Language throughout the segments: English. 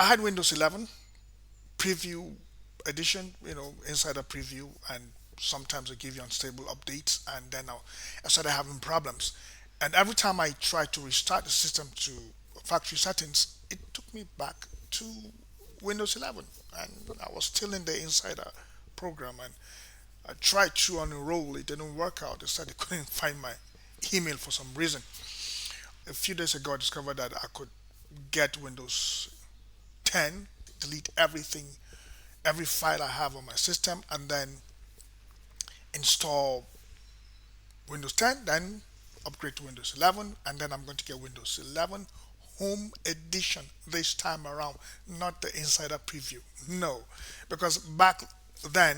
I had Windows 11 preview edition, inside a preview, and sometimes it give you unstable updates, and then I started having problems. And every time I tried to restart the system to factory settings, it took me back to Windows 11, and I was still in the insider program. And I tried to unroll, it didn't work out. They said they couldn't find my email for some reason. A few days ago, I discovered that I could get Windows 10, delete everything, every file I have on my system, and then install Windows 10, then upgrade to Windows 11, and then I'm going to get Windows 11 Home Edition this time around, not the insider preview. No, because back then,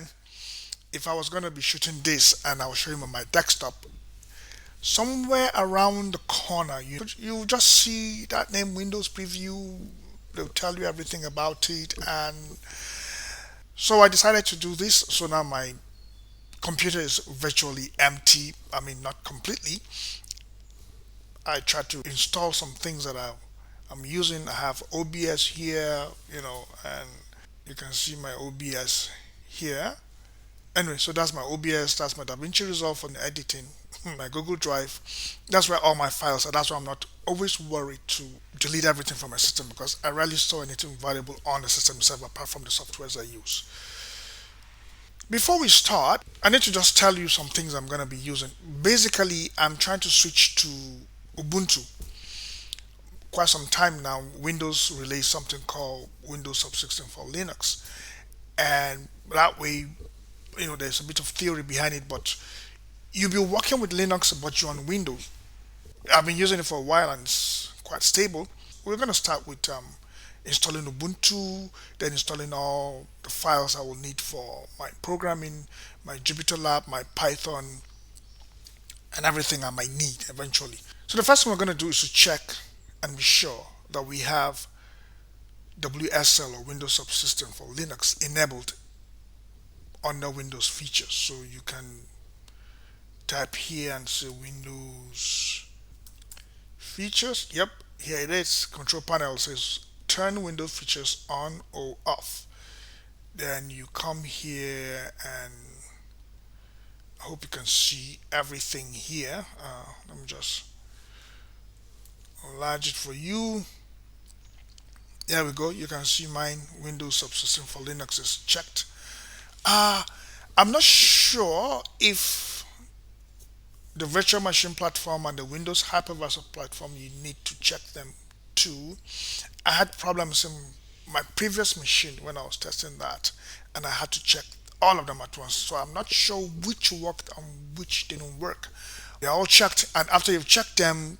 if I was going to be shooting this and I was showing on my desktop, somewhere around the corner, you just see that name Windows Preview. They'll tell you everything about it, and so I decided to do this. So now my computer is virtually empty. I mean, not completely. I tried to install some things that I'm using. I have OBS here, and you can see my OBS here. Anyway, so that's my OBS, that's my DaVinci Resolve for the editing, my Google Drive. That's where all my files are. That's why I'm not always worried to delete everything from my system, because I rarely store anything valuable on the system itself apart from the softwares I use. Before we start, I need to just tell you some things I'm going to be using. Basically, I'm trying to switch to Ubuntu. Quite some time now, Windows released something called Windows Subsystem for Linux. And that way, there's a bit of theory behind it, but you'll be working with Linux, but you're on Windows. I've been using it for a while and it's quite stable. We're going to start with installing Ubuntu, then installing all the files I will need for my programming, my jupyterlab, my Python, and everything I might need eventually. So the first thing we're going to do is to check and be sure that we have WSL, or Windows Subsystem for Linux, enabled under Windows features. So you can type here and say Windows features. Yep, here it is. Control panel says turn Windows features on or off. Then you come here, and I hope you can see everything here. Let me just enlarge it for you. There we go. You can see mine. Windows Subsystem for Linux is checked. Uh, I'm not sure if the virtual machine platform and the Windows hypervisor platform, you need to check them too. I had problems in my previous machine when I was testing that, and I had to check all of them at once. So I'm not sure which worked and which didn't work. They're all checked, and after you've checked them,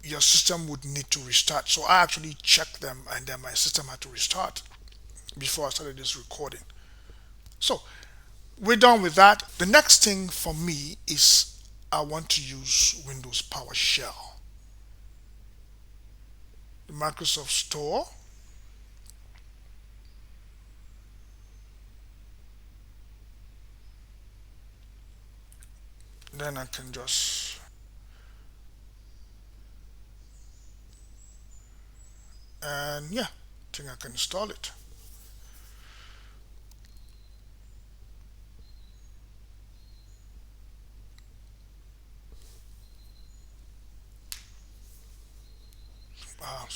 your system would need to restart. So I actually checked them, and then my system had to restart before I started this recording. So we're done with that. The next thing for me is I want to use Windows PowerShell. The Microsoft Store. Then I can just and yeah, I think I can install it.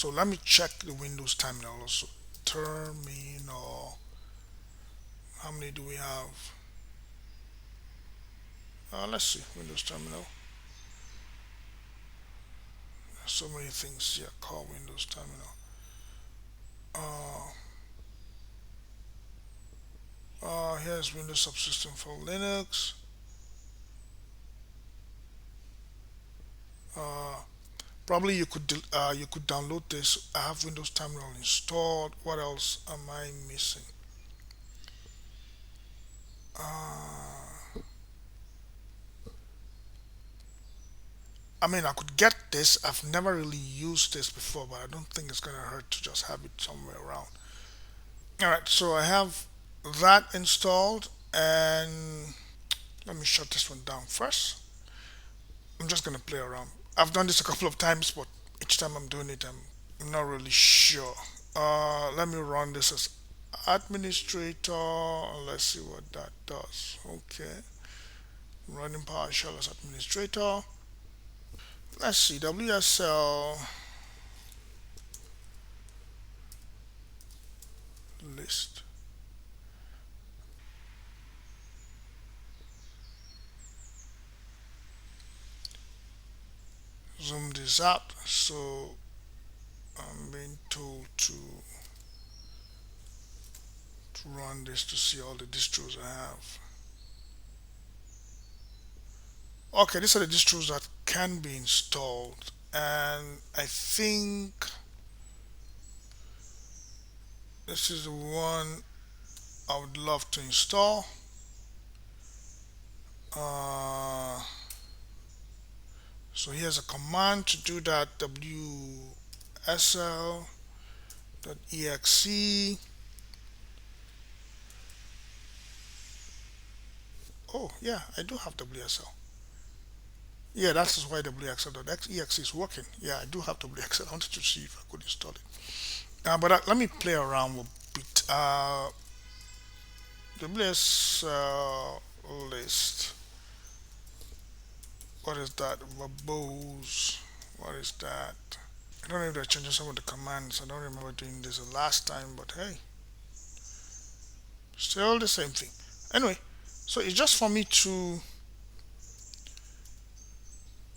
So let me check the Windows terminal also. Terminal. How many do we have? Let's see. Windows terminal. There's so many things here called Windows terminal. Uh, Here's Windows Subsystem for Linux. Uh, Probably you could download this. I have Windows Terminal installed. What else am I missing? Uh, I mean, I could get this. I've never really used this before, but I don't think it's gonna hurt to just have it somewhere around. All right, so I have that installed, and let me shut this one down first. I'm just gonna play around. I've done this a couple of times, but each time I'm doing it, I'm not really sure. Let me run this as administrator. Let's see what that does. Okay, running PowerShell as administrator. Let's see, WSL list. Zoom this out. So I'm being told to run this to see all the distros I have. Okay, these are the distros that can be installed, and I think this is the one I would love to install. Uh, so here's a command to do that: wsl.exe. Oh yeah, I do have wsl. Yeah, that's why wsl.exe is working. Yeah, I do have wsl. I wanted to see if I could install it. But let me play around a bit. WSL list. What is that? Verbose. What is that? I don't know if they're changing some of the commands. I don't remember doing this the last time, but hey, still the same thing. Anyway, so it's just for me to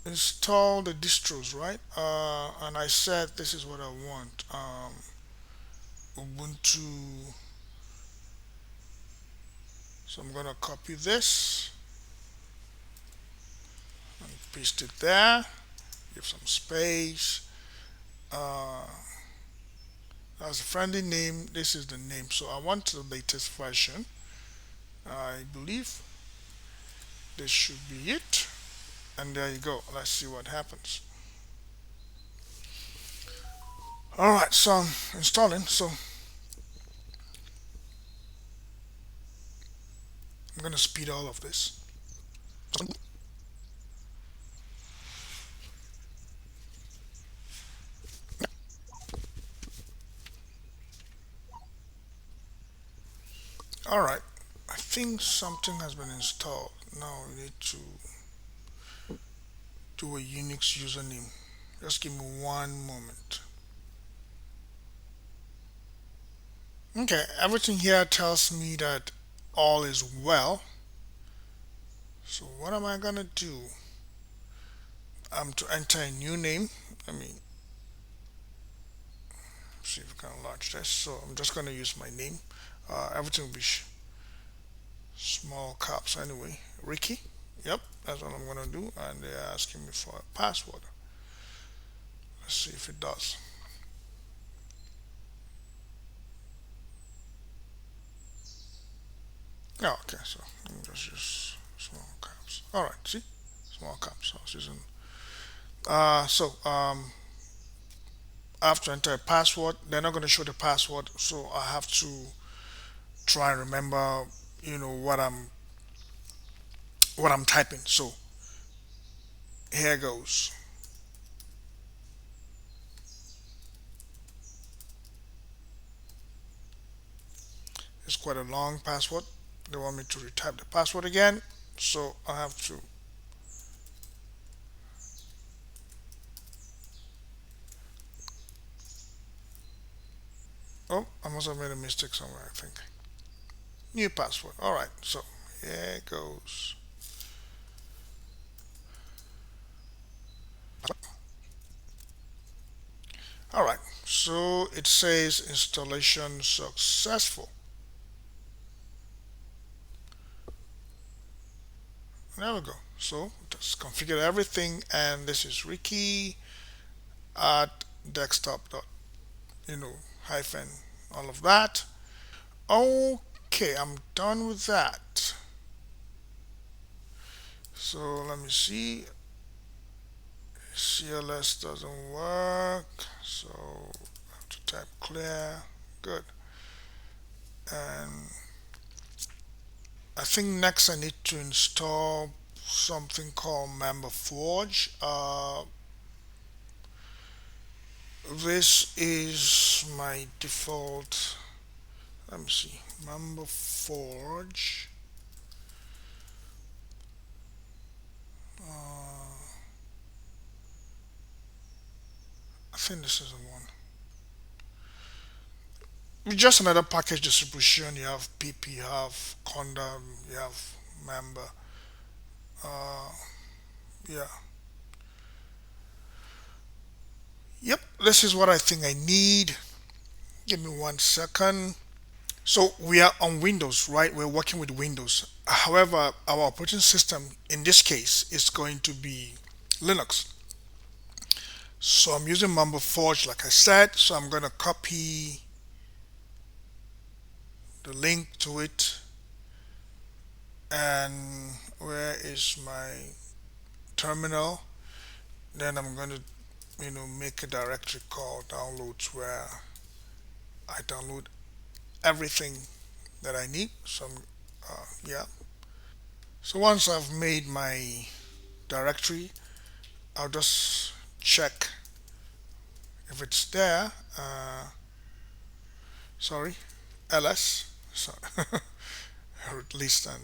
install the distros, right? And I said this is what I want. Ubuntu. So I'm gonna copy this and paste it there. Give some space. Uh, that's a friendly name. This is the name. So I want the latest version. I believe this should be it. And there you go. Let's see what happens. Alright, so I'm installing. So I'm going to speed all of this. Alright, I think something has been installed. Now we need to do a UNIX username. Just give me one moment. Okay, everything here tells me that all is well. So what am I gonna do? To enter a new name. Let me see if I can launch this. So I'm just gonna use my name. Everything will be small caps anyway. Ricky. Yep, that's what I'm gonna do. And they're asking me for a password. Let's see if it does. Yeah, okay, so let me just use small caps. Alright, see? Small caps. I was using I have to enter a password. They're not gonna show the password, so I have to try and remember, what I'm typing. So here goes. It's quite a long password. They want me to retype the password again, so I have to. Oh, I must have made a mistake somewhere, I think. New password. Alright, so here goes. Alright, so it says installation successful. There we go. So just configure everything, and this is Ricky at desktop dot hyphen all of that. Okay, I'm done with that. So let me see. CLS doesn't work, so I have to type clear. Good. And I think next I need to install something called mambaforge. This is my default. Let me see. Mambaforge. Uh, I think this is the one. Just another package distribution. You have PP, you have conda, you have mamba. Uh, yeah. Yep. This is what I think I need. Give me 1 second. So we are on Windows, right? We're working with Windows. However, our operating system in this case is going to be Linux. So I'm using mambaforge, like I said. So I'm going to copy the link to it. And where is my terminal? Then I'm going to, make a directory called downloads where I download everything that I need. So yeah. So once I've made my directory, I'll just check if it's there. Sorry, ls. So or at least and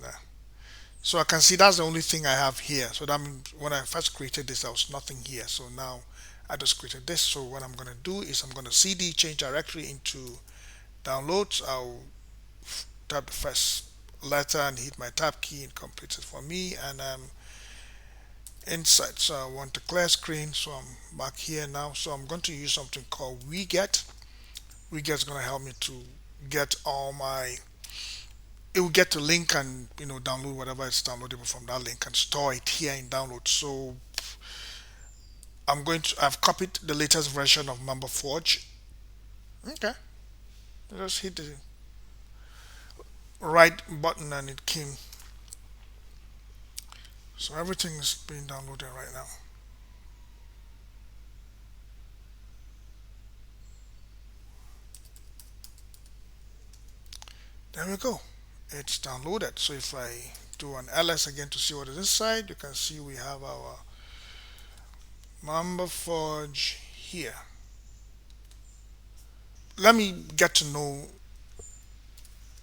so I can see that's the only thing I have here. So that means when I first created this, there was nothing here. So now I just created this. So what I'm gonna do is I'm gonna cd change directory into downloads. I'll tap the first letter and hit my tab key and complete it for me. And inside. So I want to clear screen. So I'm back here now. So I'm going to use something called wget. Wget is going to help me to get all my. It will get the link and download whatever is downloadable from that link and store it here in download. So I've copied the latest version of mambaforge. Okay, just hit the right button and it came. So everything is being downloaded right now. There we go. It's downloaded. So if I do an ls again to see what is inside, you can see we have our mambaforge here. Let me get to know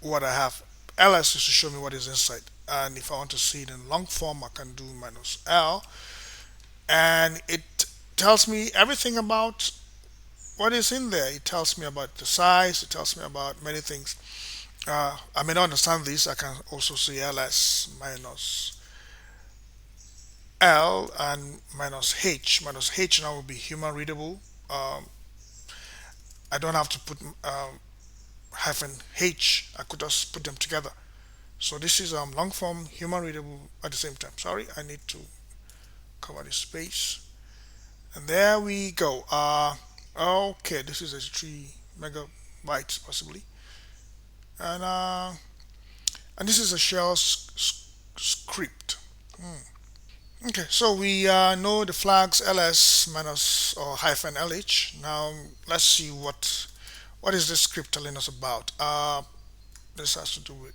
what I have. ls is to show me what is inside. And if I want to see it in long form, I can do -l. And it tells me everything about what is in there. It tells me about the size. It tells me about many things. I may not understand this. I can also say ls minus L and minus H. Minus H now will be human readable. Um, I don't have to put hyphen H. I could just put them together. So this is long form human readable at the same time. Sorry, I need to cover the space. And there we go. Okay, this is a 3 megabytes possibly. And this is a shell script. Okay, so we know the flags ls minus or hyphen lh. Now let's see what is this script telling us about. This has to do with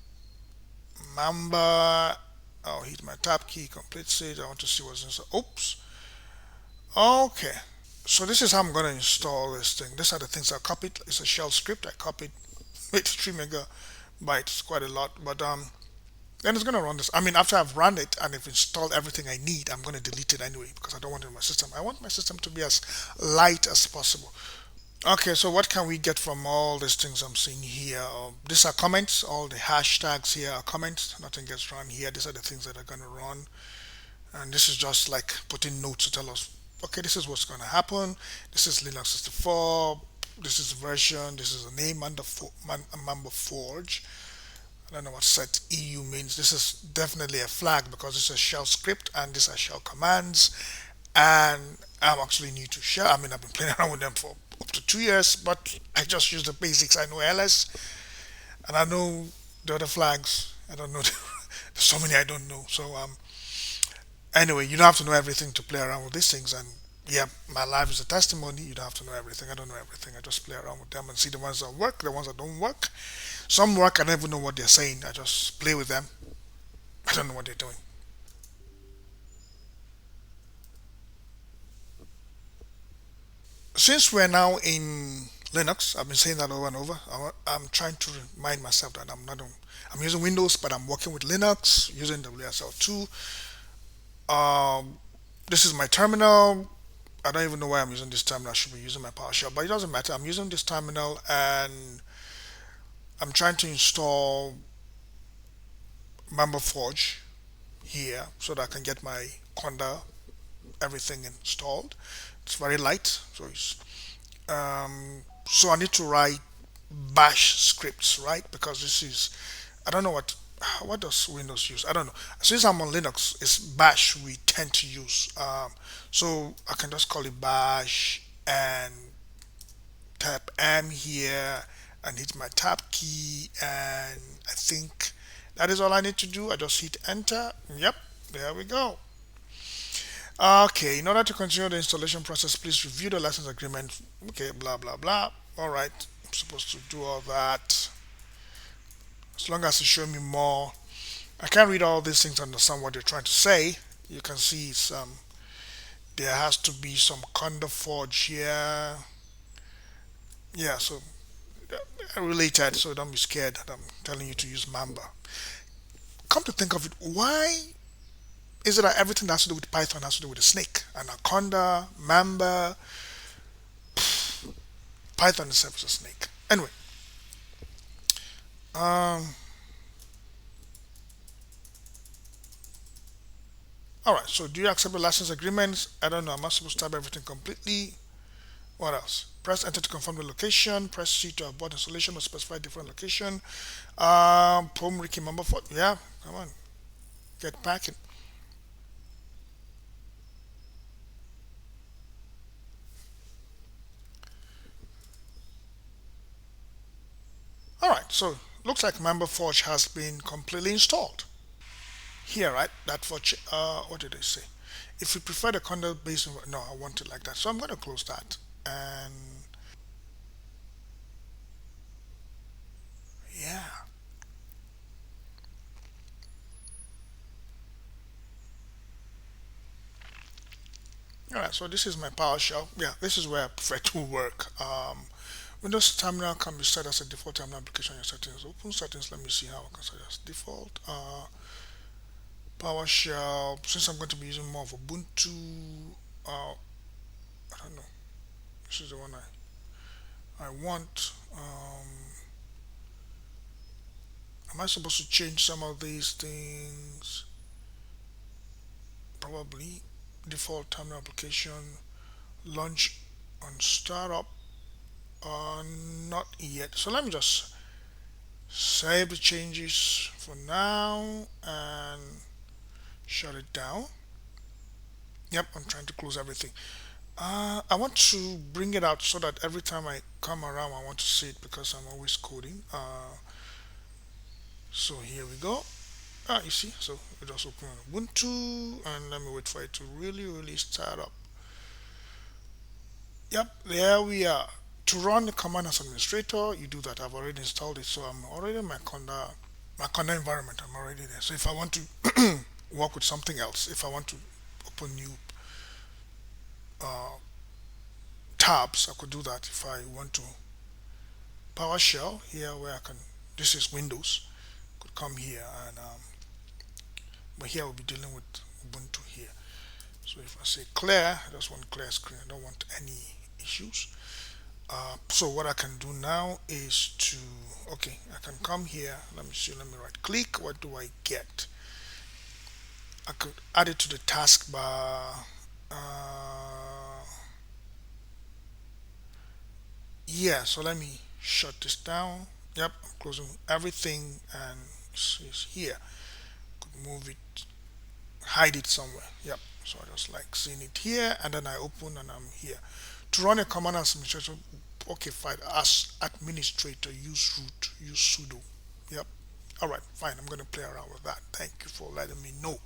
mamba. I'll hit my tab key, completes it. I want to see what's inside. Oops. Okay. So this is how I'm going to install this thing. These are the things I copied. It's a shell script. I copied. It's 3 megabytes, quite a lot. But then it's going to run this. I mean, after I've run it and I've installed everything I need, I'm going to delete it anyway because I don't want it in my system. I want my system to be as light as possible. Okay, so what can we get from all these things I'm seeing here? These are comments. All the hashtags here are comments. Nothing gets run here. These are the things that are going to run. And this is just like putting notes to tell us, okay, this is what's going to happen. This is Linux 64. This is version. This is the name, mambaforge. I don't know what set EU means. This is definitely a flag because it's a shell script and these are shell commands. And I'm actually new to shell. I mean, I've been playing around with them for up to 2 years, but I just use the basics. I know ls and I know the other flags. I don't know. There's so many I don't know. So anyway, you don't have to know everything to play around with these things. And yeah, my life is a testimony. You don't have to know everything. I don't know everything. I just play around with them and see the ones that work, the ones that don't work. Some work, I don't even know what they're saying. I just play with them. I don't know what they're doing. Since we're now in Linux, I've been saying that over and over. I'm trying to remind myself that I'm not on, I'm using Windows, but I'm working with Linux using wsl2. Um, this is my terminal. I don't even know why I'm using this terminal. I should be using my PowerShell, but it doesn't matter. I'm using this terminal and I'm trying to install mambaforge here so that I can get my conda everything installed. It's very light, so I need to write bash scripts, right? Because this is, I don't know what does Windows use. I don't know. Since I'm on Linux, it's bash we tend to use. So I can just call it bash and tap M here and hit my tab key, and I think that is all I need to do. I just hit enter. Yep, there we go. Okay, in order to continue the installation process, please review the license agreement. Okay, blah blah blah. All right, I'm supposed to do all that. As long as you show me more, I can't read all these things to understand what they're trying to say. You can see some. There has to be some conda forge here. Yeah, so related. So don't be scared that I'm telling you to use mamba. Come to think of it, why is it that everything that has to do with Python has to do with a snake? Anaconda, mamba, Python itself is a snake. Anyway, um, all right. So do you accept the license agreements? I don't know. Am I supposed to type everything completely? What else? Press enter to confirm the location. Press C to abort installation or specify different location. Pom Ricky member for yeah. Come on, get packing. All right. So looks like member forge has been completely installed. Here, right? That for what did they say? If you prefer the conda based, no, I want it like that. So I'm going to close that. And yeah. All right. So this is my PowerShell. Yeah, this is where I prefer to work. Windows terminal can be set as a default terminal application in your settings. Open settings. Let me see how I can set it as default. PowerShell. Since I'm going to be using more of Ubuntu, I don't know. This is the one I want. Am I supposed to change some of these things? Probably. Default terminal application. Launch on startup. Not yet. So let me just save the changes for now and shut it down. Yep, I'm trying to close everything. I want to bring it out so that every time I come around, I want to see it because I'm always coding. So here we go. You see, so we just open on Ubuntu and let me wait for it to really start up. Yep, there we are. To run the command as administrator, you do that. I've already installed it, so I'm already in my conda environment. I'm already there. So if I want to work with something else, if I want to open new uh, tabs, I could do that. If I want to PowerShell here, where I can, this is Windows, could come here and but here we'll be dealing with Ubuntu here. So if I say clear, I just want clear screen. I don't want any issues. So what I can do now is to, okay, I can come here. Let me see. Let me right click. What do I get? I could add it to the taskbar. Yeah. So let me shut this down. Yep. I'm closing everything, and it's here. Could move it, hide it somewhere. Yep. So I just like seeing it here, and then I open, and I'm here. To run a command as administrator, okay, fine. As administrator, use root, use sudo. Yep. All right, fine. I'm going to play around with that. Thank you for letting me know.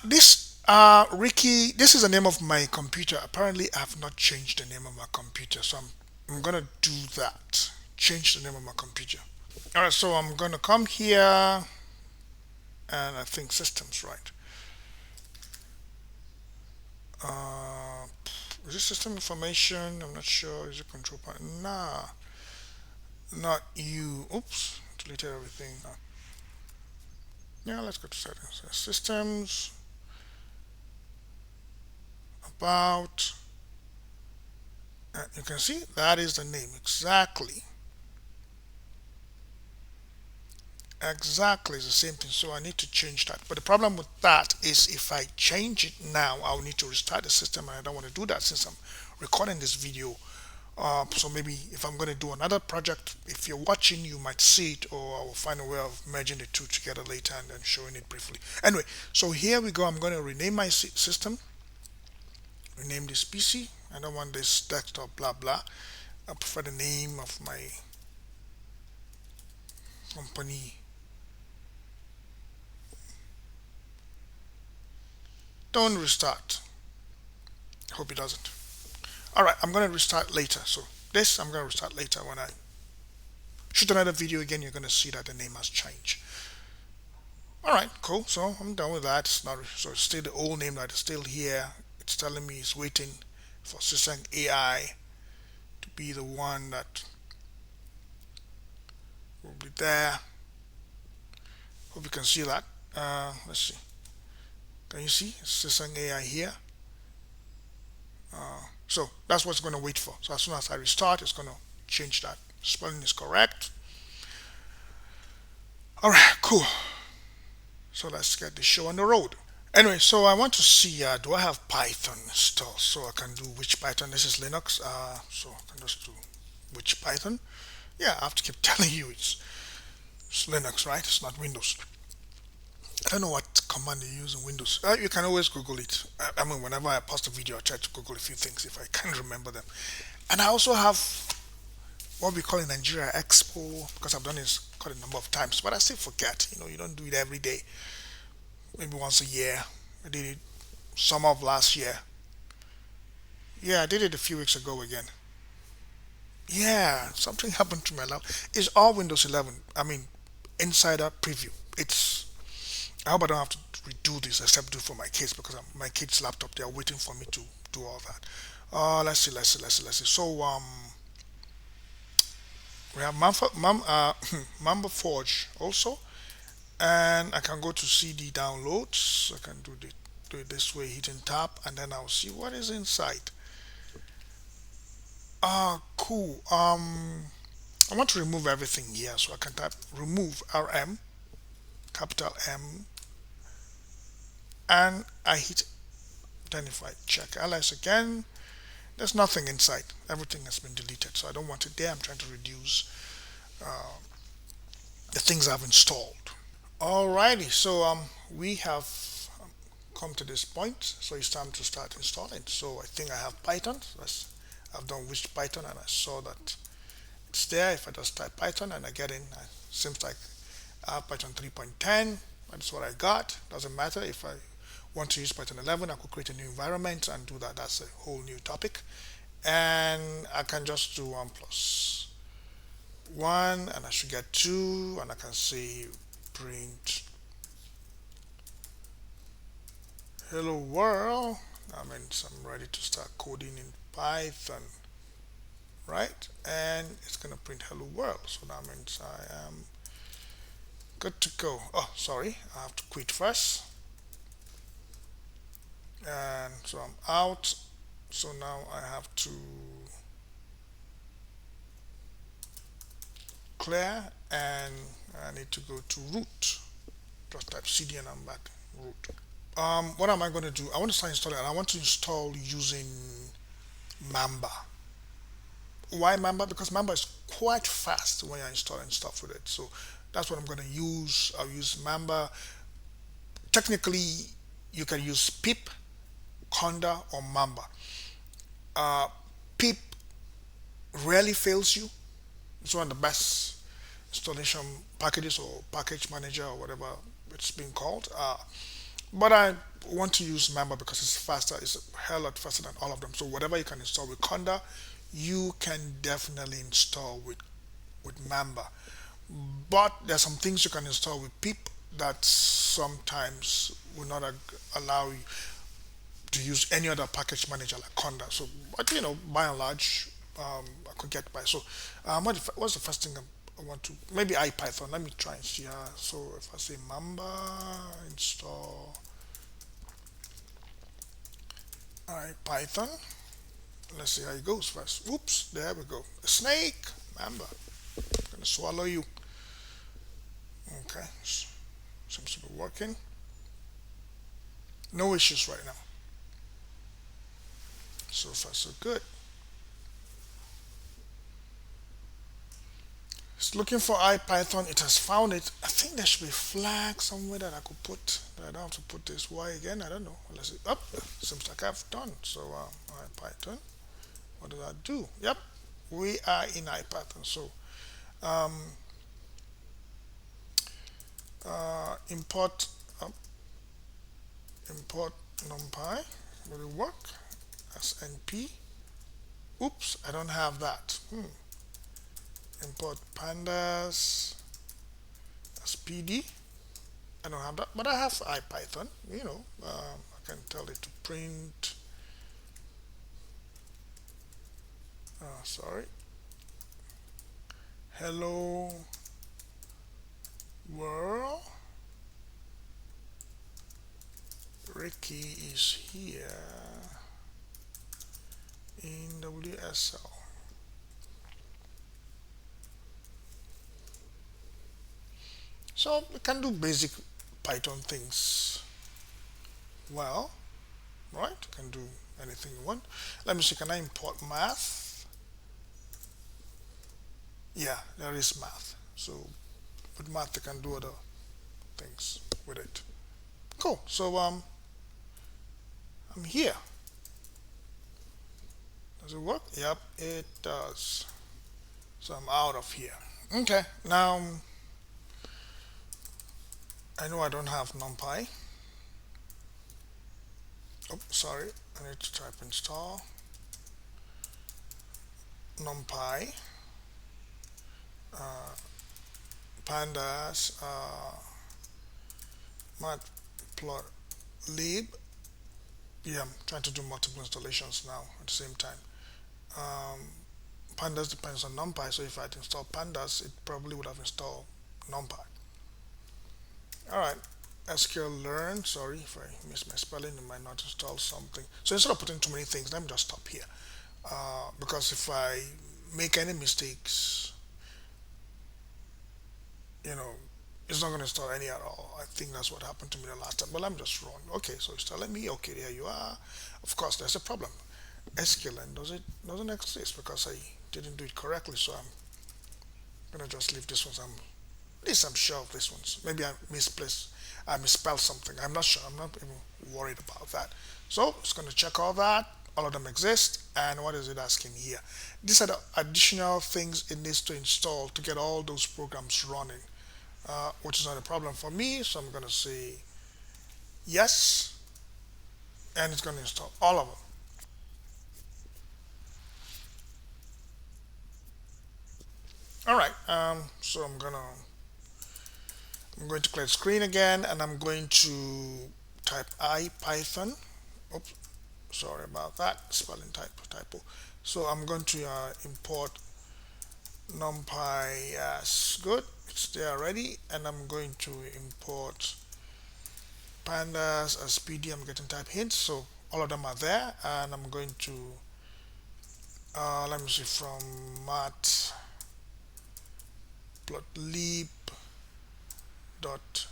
This Ricky, this is the name of my computer. Apparently, I have not changed the name of my computer, so I'm gonna do that. Change the name of my computer. All right, so I'm gonna come here, and I think systems, right? Uh, Is it system information? I'm not sure. Is it control panel? Nah, not you. Oops, deleted everything. Yeah, let's go to settings. Systems, about. You can see that is the name exactly. Exactly, it's the same thing. So I need to change that. But the problem with that is if I change it now, I'll need to restart the system, and I don't want to do that since I'm recording this video. So maybe if I'm going to do another project, if you're watching, you might see it, or I will find a way of merging the two together later and then showing it briefly. Anyway, so here we go. I'm going to rename my system, rename this PC. I don't want this desktop, blah blah. I prefer the name of my company. Don't restart. Hope it doesn't. All right, I'm going to restart later. So this I'm going to restart later. When I shoot another video again, you're going to see that the name has changed. All right, cool. So I'm done with that. It's not, so it's still the old name that is still here. It's telling me it's waiting for System AI to be the one that will be there. Hope you can see that. Let's see. Can you see System AI here? So that's what's going to wait for. So as soon as I restart, it's going to change that. Spelling is correct. All right, cool. So let's get the show on the road. Anyway, so I want to see, do I have Python installed? So I can do which Python. This is Linux. So I can just do which Python. Yeah, I have to keep telling you it's Linux, right? It's not Windows. I don't know what command you use in Windows. You can always Google it. I mean, whenever I post a video, I try to Google a few things if I can't remember them. And I also have what we call in Nigeria Expo, because I've done this quite a number of times, but I still forget. You don't do it every day. Maybe once a year. I did it summer of last year. Yeah, I did it a few weeks ago again. Yeah, something happened to my laptop. It's all Windows 11. I mean, insider preview. I hope I don't have to redo this except do for my kids because my kids' laptop. They are waiting for me to do all that. Let's see. So we have mambaforge also, and I can go to CD downloads. I can do it this way, hitting tab, and then I'll see what is inside. Cool. I want to remove everything here, so I can type remove RM, capital M, and I hit. Then if I check ls again, there's nothing inside. Everything has been deleted, so I don't want it there. I'm trying to reduce the things I've installed. Alrighty, so we have come to this point, so it's time to start installing. So I think I have Python. So I've done which Python, and I saw that it's there. If I just type Python and I get in, it seems like I have Python 3.10. That's what I got. Doesn't matter if I want to use Python 11. I could create a new environment and do that. That's a whole new topic. And I can just do 1 plus 1, and I should get 2, and I can say print hello world. That means I'm ready to start coding in Python, right? And it's gonna print hello world, so that means I am good to go. Oh, sorry, I have to quit first. And so I'm out. So now I have to clear, and I need to go to root. Just type cd and I'm back root. What am I going to do? I want to start installing, and I want to install using Mamba. Why Mamba? Because Mamba is quite fast when you're installing stuff with it. So that's what I'm going to use. I'll use Mamba. Technically, you can use pip, conda, or Mamba. Pip rarely fails you. It's one of the best installation packages or package manager or whatever it's being called. But I want to use Mamba because it's faster. It's a hell lot faster than all of them. So whatever you can install with Conda, you can definitely install with Mamba. But there's some things you can install with pip that sometimes will not allow you. to use any other package manager like conda. So, but by and large, I could get by. So, what's the first thing I want to? Maybe IPython. Let me try and see. So if I say mamba install IPython, let's see how it goes first. Oops, there we go. A snake, mamba, gonna swallow you. Okay, seems to be working. No issues right now. So far, so good. It's looking for IPython. It has found it. I think there should be a flag somewhere that I could put. That I don't have to put this Y again. I don't know. Let's see. Up. Seems like I've done. So IPython. What does that do? Yep. We are in IPython. So um, import import numpy. Will it work? As np. Oops. I don't have that. Import pandas as pd. I don't have that, but I have IPython. I can tell it to print. Sorry. Hello world. Ricky is here in WSL. So we can do basic Python things well, right? You can do anything you want. Let me see, can I import math? Yeah, there is math. So with math, you can do other things with it. Cool. So I'm here. Does it work? Yep, it does. So I'm out of here. Okay. Now I know I don't have numpy. Oh, sorry. I need to type install numpy pandas matplotlib. Yeah, I'm trying to do multiple installations now at the same time. Um, pandas depends on numpy, so if I'd install pandas, it probably would have installed numpy. All right, scikit-learn. Sorry if I missed my spelling, it might not install something. So instead of putting too many things, let me just stop here. Because if I make any mistakes, you know, it's not going to install any at all. I think that's what happened to me the last time. But I'm just wrong. Okay, so it's telling me, okay, there you are. Of course, there's a problem. scikit-learn doesn't exist because I didn't do it correctly. So I'm gonna just leave this one. At least I'm sure of this ones. Maybe I misspelled something. I'm not sure. I'm not even worried about that. So it's going to check all that. All of them exist. And what is it asking here? These are the additional things it needs to install to get all those programs running, which is not a problem for me. So I'm going to say yes, and it's going to install all of them. All right. So I'm going to clear the screen again, and I'm going to type IPython. Oops, sorry about that, spelling typo. So I'm going to import numpy as good. It's there already, and I'm going to import pandas as pd. I'm getting type hints, so all of them are there, and I'm going to let me see, from matplotlib dot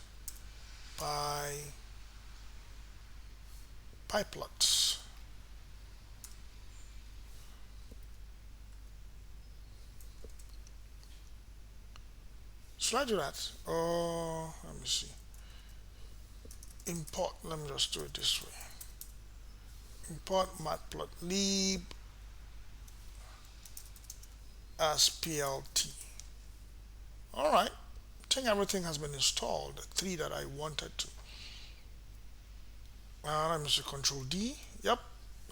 pyplots. Should I do that? Oh, let me see. Import. Let me just do it this way. Import matplotlib as plt. All right. I think everything has been installed. The three that I wanted to. Let me see. Control D. Yep.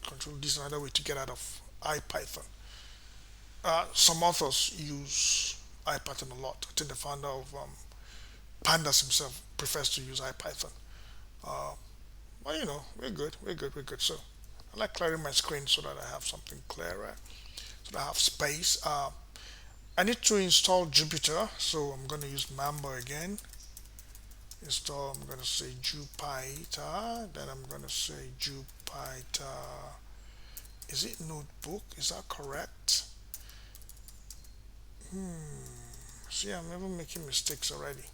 Control D is another way to get out of IPython. Some authors use IPython a lot. I think the founder of Pandas himself prefers to use IPython. Uh, Well, we're good. We're good. We're good. So I like clearing my screen so that I have something clearer, so that I have space. I need to install Jupyter, so I'm going to use Mamba again. Install, I'm going to say Jupyter, then I'm going to say Jupyter. Is it notebook? Is that correct? See, I'm even making mistakes already.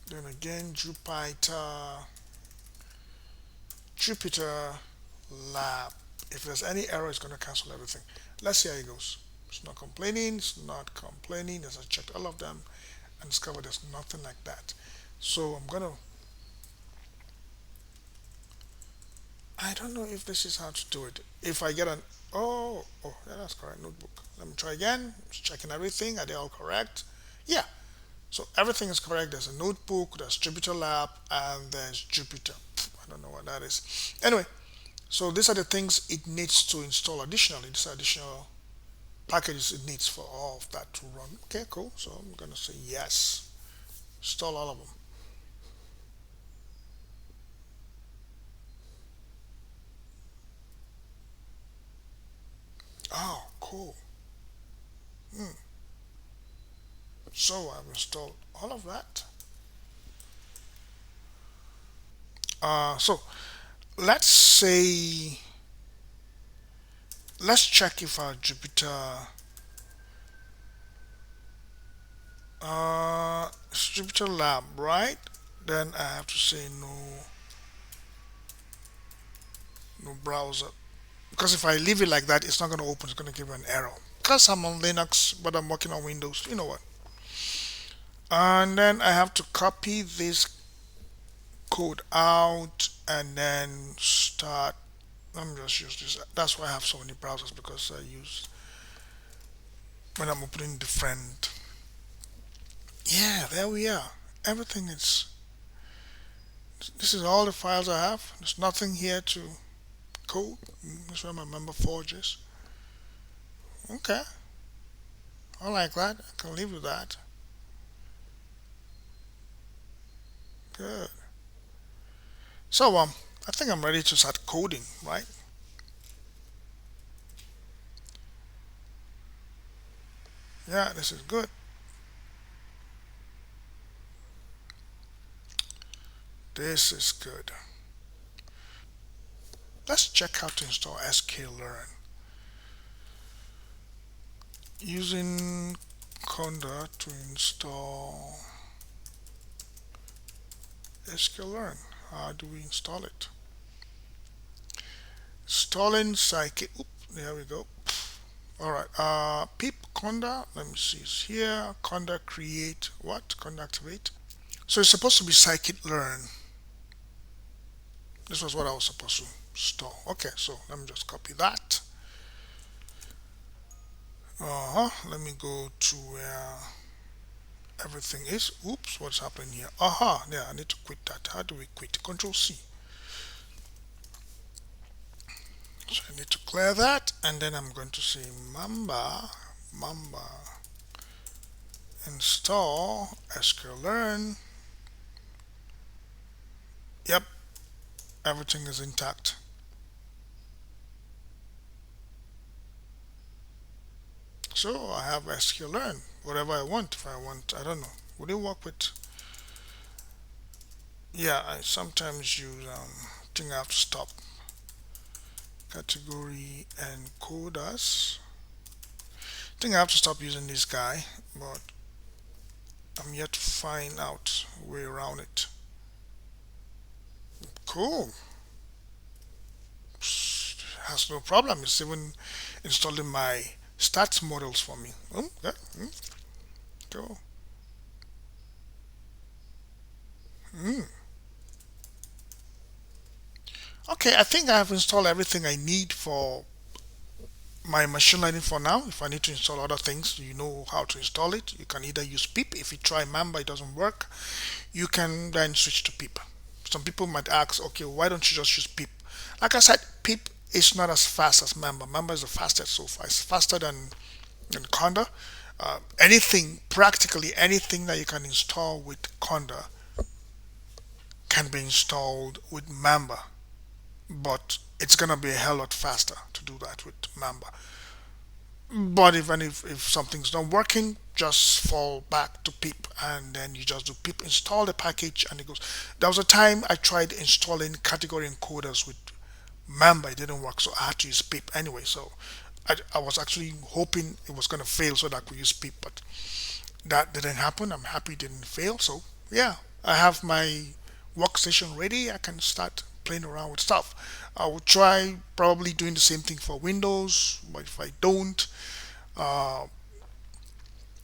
Then again, Jupyter Lab. If there's any error, it's going to cancel everything. Let's see how it goes. It's not complaining. It's not complaining. As I checked all of them and discovered there's nothing like that. So I'm gonna. I don't know if this is how to do it. If I get an yeah, that's correct. Notebook. Let me try again. Just checking everything. Are they all correct? Yeah. So everything is correct. There's a notebook. There's jupyterlab, and there's Jupyter. I don't know what that is. Anyway, so these are the things it needs to install additionally. These are additional packages it needs for all of that to run. Okay, cool. So I'm gonna say yes. Install all of them. Oh, cool. So I've installed all of that. So let's say let's check if our Jupyter it's Jupyter Lab, right? Then I have to say no browser, because if I leave it like that, it's not going to open. It's going to give an error. Because I'm on Linux, but I'm working on Windows. You know what? And then I have to copy this code out and then start. Let me just use this. That's why I have so many browsers, because I use when I'm opening different. Yeah, there we are. Everything is. This is all the files I have. There's nothing here to code. That's where my mambaforge is. Okay, I like that. I can live with that. Good. So I think I'm ready to start coding, right? Yeah, this is good. This is good. Let's check how to install scikit-learn using conda to install scikit-learn. How do we install it? Installing scikit. Oop, there we go. All right. Pip conda. Let me see. It's here. Conda create what? Conda activate. So it's supposed to be scikit-learn. This was what I was supposed to store. Okay, so let me just copy that. Let me go to where everything is. Oops, what's happening here? Yeah, I need to quit that. How do we quit? Control C. So I need to clear that, and then I'm going to say mamba install scikit-learn. Yep, everything is intact. So I have scikit-learn, whatever I want. If I want, I don't know. Would it work with? Yeah, I sometimes use. I think I have to stop category and coders. I think I have to stop using this guy, but I'm yet to find out a way around it. Cool. Has no problem. It's even installing my stats models for me. Yeah, cool. Okay, I think I have installed everything I need for my machine learning for now. If I need to install other things, you know how to install it. You can either use pip. If you try mamba, it doesn't work. You can then switch to pip. Some people might ask, okay, why don't you just use pip? Like I said, pip is not as fast as mamba. Mamba is the fastest so far. It's faster than conda. Anything, practically anything that you can install with conda can be installed with Mamba, but it's gonna be a hell lot faster to do that with Mamba. But even if something's not working, just fall back to pip and then you just do pip install the package and it goes. There was a time I tried installing category encoders with Mamba, it didn't work, so I had to use pip anyway. So I was actually hoping it was going to fail so that I could use pip, but that didn't happen. I'm happy it didn't fail. So yeah, I have my workstation ready. I can start playing around with stuff. I will try probably doing the same thing for Windows, but if I don't, uh,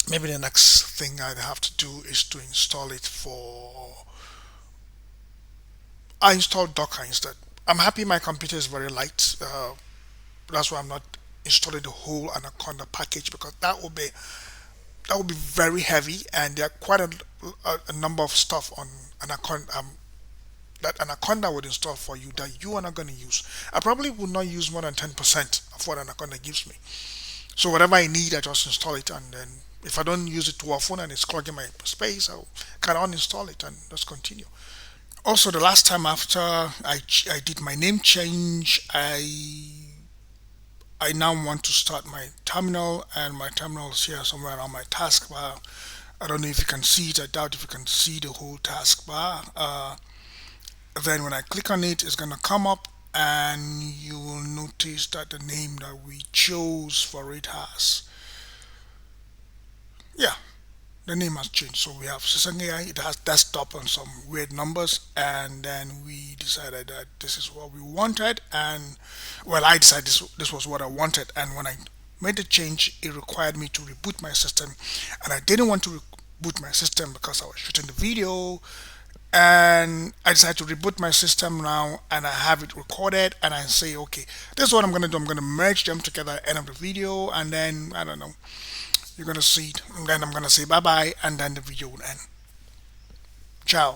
maybe the next thing I'd have to do is to install it for. I installed Docker instead. I'm happy my computer is very light. That's why I'm not installing the whole Anaconda package because that would be very heavy, and there are quite a number of stuff on Anaconda that Anaconda would install for you that you are not going to use. I probably would not use more than 10% of what Anaconda gives me. So whatever I need, I just install it, and then if I don't use it too often and it's clogging my space, I'll kind of uninstall it and just continue. Also, the last time after I did my name change, I now want to start my terminal, and my terminal is here somewhere around my taskbar. I don't know if you can see it. I doubt if you can see the whole taskbar. Then when I click on it, it's gonna come up, and you will notice that the name that we chose for it has, yeah, the name has changed. So we have System AI, it has desktop and some weird numbers, and then we decided that this is what we wanted, and well, I decided this was what I wanted, and when I made the change, it required me to reboot my system, and I didn't want to reboot my system because I was shooting the video, and I decided to reboot my system now, and I have it recorded, and I say, okay, this is what I'm gonna do. I'm gonna merge them together at the end of the video, and then I don't know, you're gonna see it, and then I'm gonna say bye bye, and then the video will end. Ciao.